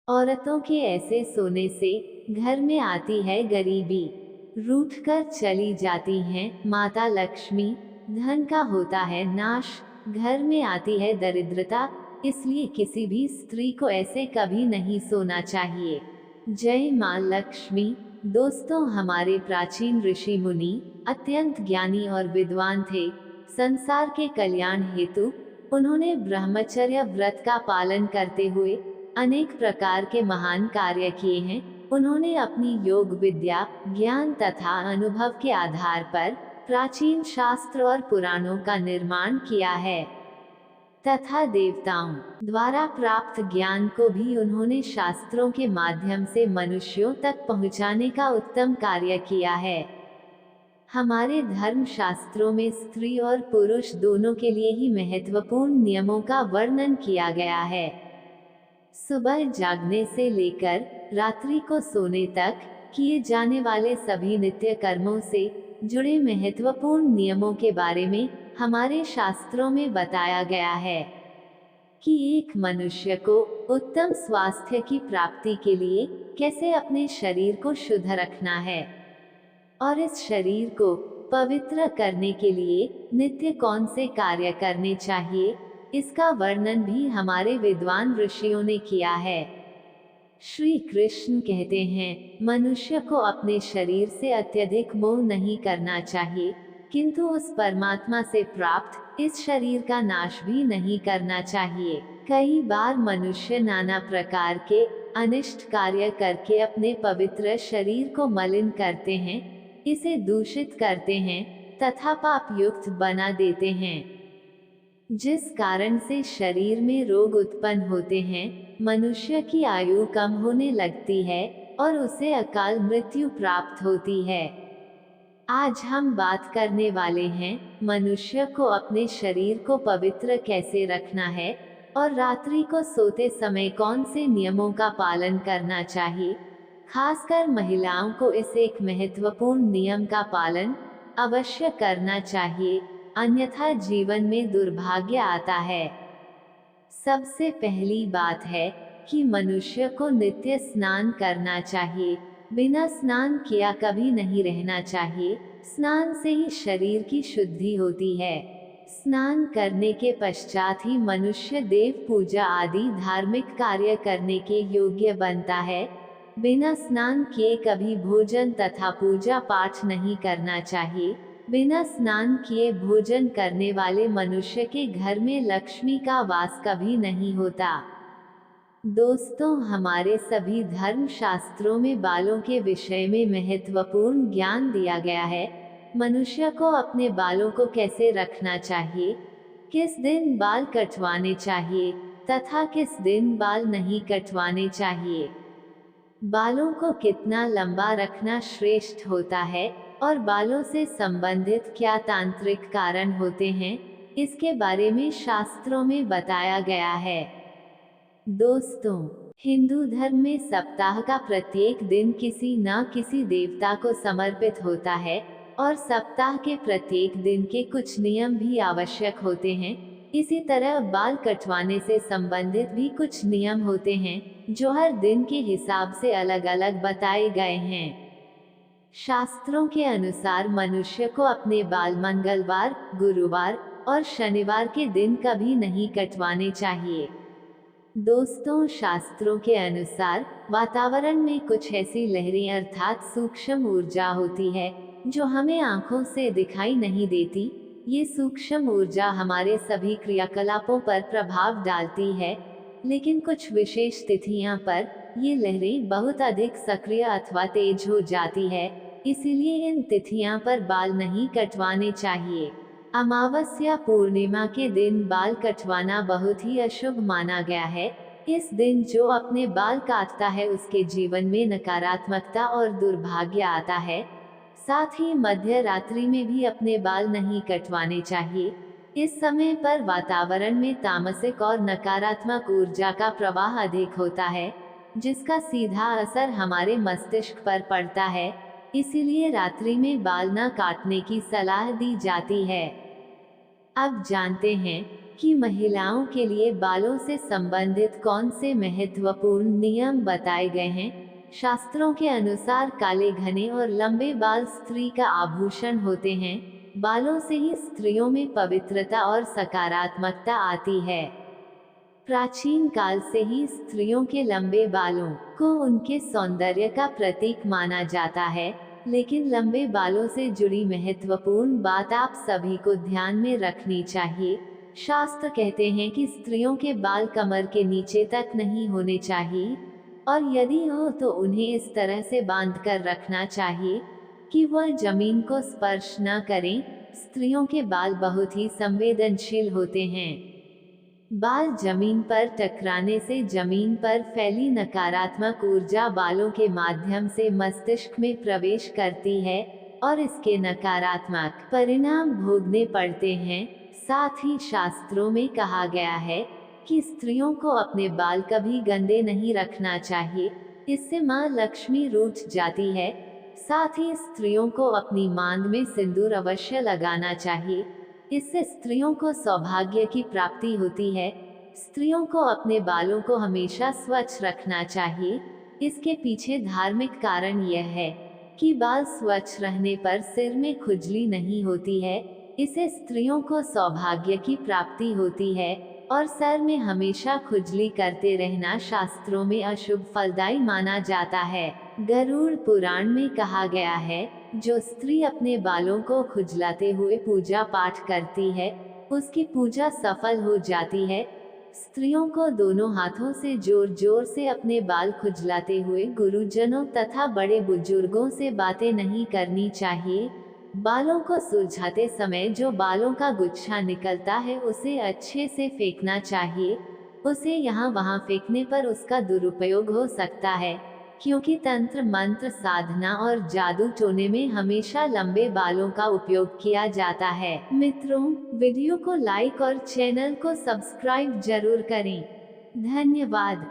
औरतों के ऐसे सोने से घर में आती है गरीबी, रूठकर चली जाती हैं माता लक्ष्मी, धन का होता है नाश, घर में आती है दरिद्रता। इसलिए किसी भी स्त्री को ऐसे कभी नहीं सोना चाहिए। जय मां लक्ष्मी। दोस्तों, हमारे प्राचीन ऋषि मुनि अत्यंत ज्ञानी और विद्वान थे। संसार के कल्याण हेतु उन्होंने ब्रह्मचर्य व्रत का पालन करते हुए अनेक प्रकार के महान कार्य किए हैं। उन्होंने अपनी योग विद्या, ज्ञान तथा अनुभव के आधार पर प्राचीन शास्त्र और पुराणों का निर्माण किया है तथा देवताओं द्वारा प्राप्त ज्ञान को भी उन्होंने शास्त्रों के माध्यम से मनुष्यों तक पहुंचाने का उत्तम कार्य किया है। हमारे धर्म शास्त्रों में स्त्री और पुरुष दोनों के लिए ही महत्वपूर्ण नियमों का वर्णन किया गया है। सुबह जागने से लेकर रात्रि को सोने तक किए जाने वाले सभी नित्य कर्मों से जुड़े महत्वपूर्ण नियमों के बारे में हमारे शास्त्रों में बताया गया है कि एक मनुष्य को उत्तम स्वास्थ्य की प्राप्ति के लिए कैसे अपने शरीर को शुद्ध रखना है और इस शरीर को पवित्र करने के लिए नित्य कौन से कार्य करने चाहिए, इसका वर्णन भी हमारे विद्वान ऋषियों ने किया है। श्री कृष्ण कहते हैं, मनुष्य को अपने शरीर से अत्यधिक मोह नहीं करना चाहिए, किंतु उस परमात्मा से प्राप्त इस शरीर का नाश भी नहीं करना चाहिए। कई बार मनुष्य नाना प्रकार के अनिष्ट कार्य करके अपने पवित्र शरीर को मलिन करते हैं, इसे दूषित करते हैं तथा पाप युक्त बना देते हैं, जिस कारण से शरीर में रोग उत्पन्न होते हैं, मनुष्य की आयु कम होने लगती है और उसे अकाल मृत्यु प्राप्त होती है। आज हम बात करने वाले हैं मनुष्य को अपने शरीर को पवित्र कैसे रखना है और रात्रि को सोते समय कौन से नियमों का पालन करना चाहिए। खासकर महिलाओं को इस एक महत्वपूर्ण नियम का पालन अवश्य करना चाहिए, अन्यथा जीवन में दुर्भाग्य आता है। सबसे पहली बात है कि मनुष्य को नित्य स्नान करना चाहिए। बिना स्नान किया कभी नहीं रहना चाहिए। स्नान से ही शरीर की शुद्धि होती है। स्नान करने के पश्चात ही मनुष्य देव पूजा आदि धार्मिक कार्य करने के योग्य बनता है। बिना स्नान किए कभी भोजन तथा पूजा पाठ नहीं करना चाहिए। बिना स्नान किए भोजन करने वाले मनुष्य के घर में लक्ष्मी का वास कभी नहीं होता। दोस्तों, हमारे सभी धर्म शास्त्रों में बालों के विषय में महत्वपूर्ण ज्ञान दिया गया है। मनुष्य को अपने बालों को कैसे रखना चाहिए, किस दिन बाल कटवाने चाहिए तथा किस दिन बाल नहीं कटवाने चाहिए, बालों को कितना लंबा रखना श्रेष्ठ होता है और बालों से संबंधित क्या तांत्रिक कारण होते हैं, इसके बारे में शास्त्रों में बताया गया है। दोस्तों, हिंदू धर्म में सप्ताह का प्रत्येक दिन किसी न किसी देवता को समर्पित होता है और सप्ताह के प्रत्येक दिन के कुछ नियम भी आवश्यक होते हैं। इसी तरह बाल कटवाने से संबंधित भी कुछ नियम होते हैं जो हर दिन के हिसाब से अलग अलग बताए गए हैं। शास्त्रों के अनुसार मनुष्य को अपने बाल मंगलवार, गुरुवार और शनिवार के दिन कभी नहीं कटवाने चाहिए। दोस्तों, शास्त्रों के अनुसार वातावरण में कुछ ऐसी लहरें अर्थात सूक्ष्म ऊर्जा होती है जो हमें आंखों से दिखाई नहीं देती। ये सूक्ष्म ऊर्जा हमारे सभी क्रियाकलापों पर प्रभाव डालती है, लेकिन कुछ विशेष तिथियां पर ये लहरें बहुत अधिक सक्रिय अथवा तेज हो जाती है। इसीलिए इन तिथियां पर बाल नहीं कटवाने चाहिए। अमावस्या पूर्णिमा के दिन बाल कटवाना बहुत ही अशुभ माना गया है। इस दिन जो अपने बाल काटता है उसके जीवन में नकारात्मकता और दुर्भाग्य आता है। साथ ही मध्य रात्रि में भी अपने बाल नहीं कटवाने चाहिए। इस समय पर वातावरण में तामसिक और नकारात्मक ऊर्जा का प्रवाह अधिक होता है, जिसका सीधा असर हमारे मस्तिष्क पर पड़ता है। इसीलिए रात्रि में बाल न काटने की सलाह दी जाती है। अब जानते हैं कि महिलाओं के लिए बालों से संबंधित कौन से महत्वपूर्ण नियम बताए गए हैं। शास्त्रों के अनुसार काले घने और लंबे बाल स्त्री का आभूषण होते हैं। बालों से ही स्त्रियों में पवित्रता और सकारात्मकता आती है। प्राचीन काल से ही स्त्रियों के लंबे बालों को उनके सौंदर्य का प्रतीक माना जाता है। लेकिन लंबे बालों से जुड़ी महत्वपूर्ण बात आप सभी को ध्यान में रखनी चाहिए। शास्त्र कहते हैं कि स्त्रियों के बाल कमर के नीचे तक नहीं होने चाहिए, और यदि हो तो उन्हें इस तरह से बांध कर रखना चाहिए कि वह जमीन को स्पर्श न करें। स्त्रियों के बाल बहुत ही संवेदनशील होते हैं। बाल जमीन पर टकराने से जमीन पर फैली नकारात्मक ऊर्जा बालों के माध्यम से मस्तिष्क में प्रवेश करती है और इसके नकारात्मक परिणाम भोगने पड़ते हैं। साथ ही शास्त्रों में कहा गया है कि स्त्रियों को अपने बाल कभी गंदे नहीं रखना चाहिए, इससे मां लक्ष्मी रूठ जाती है। साथ ही स्त्रियों को अपनी मांग में सिंदूर अवश्य लगाना चाहिए, इससे स्त्रियों को सौभाग्य की प्राप्ति होती है। स्त्रियों को अपने बालों को हमेशा स्वच्छ रखना चाहिए। इसके पीछे धार्मिक कारण यह है कि बाल स्वच्छ रहने पर सिर में खुजली नहीं होती है, इससे स्त्रियों को सौभाग्य की प्राप्ति होती है। और सर में हमेशा खुजली करते रहना शास्त्रों में अशुभ फलदायी माना जाता है। गरुड़ पुराण में कहा गया है, जो स्त्री अपने बालों को खुजलाते हुए पूजा पाठ करती है, उसकी पूजा सफल हो जाती है। स्त्रियों को दोनों हाथों से जोर जोर से अपने बाल खुजलाते हुए गुरुजनों तथा बड़े बुजुर्गों से बातें नहीं करनी चाहिए। बालों को सुलझाते समय जो बालों का गुच्छा निकलता है उसे अच्छे से फेंकना चाहिए। उसे यहाँ वहाँ फेंकने पर उसका दुरुपयोग हो सकता है, क्योंकि तंत्र मंत्र साधना और जादू टोने में हमेशा लंबे बालों का उपयोग किया जाता है। मित्रों, वीडियो को लाइक और चैनल को सब्सक्राइब जरूर करें। धन्यवाद।